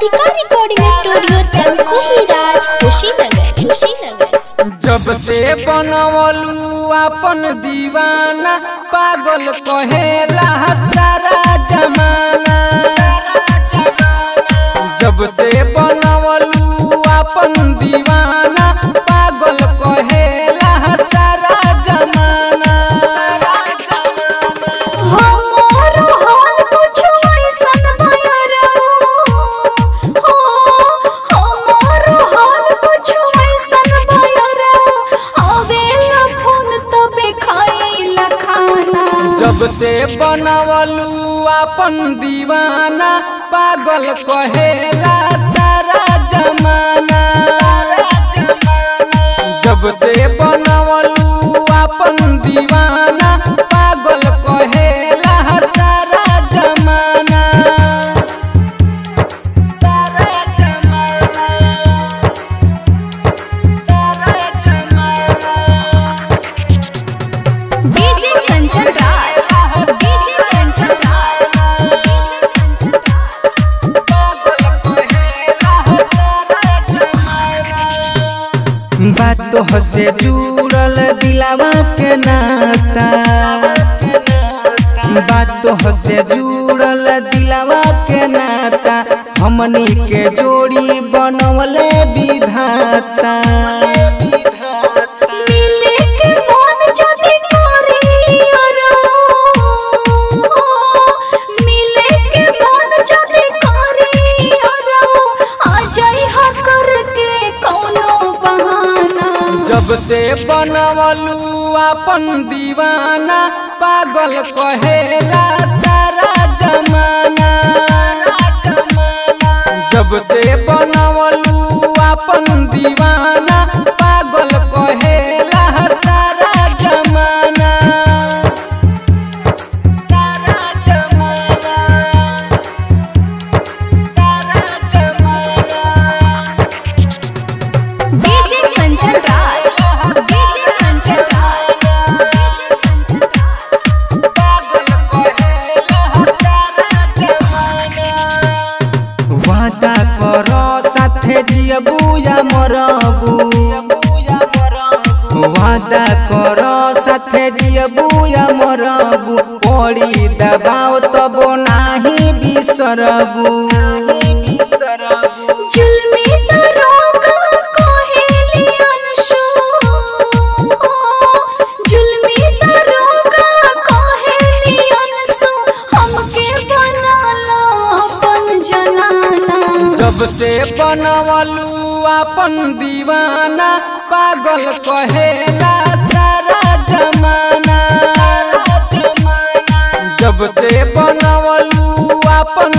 Radhika recording studio Tamkuhiraj Kushinagar. जब से बनवलू अपन दीवाना पागल कहेला सारा जमाना। जब से बनवलू अपन दीवाना पागल कहेला सारा जमाना। जब से बनवलू अपन दीवाना पागल कहेला सारा जमाना। जब से बनवलू अपन दीवाना पागल कहेला सारा जमाना। बातों से जुड़ल दिलावा के नाता। बातों से जुड़ल दिलावा के नाता हमनी के जोड़ी बनवले विधाता। जब से बनवलू अपन दीवाना पागल कहेला सारा जमाना। जब से बनवलू अपन दीवाना पागल कहेला सारा जमाना। वादा करो साथे जियबू या मरबू। वादा करो साथे जियबू या मरबू। ओड़ी दबाओ तब नाही बिसरबू। जब से बनवलू अपन दीवाना पागल कहेला सारा जमाना। जब से बनवलू अपन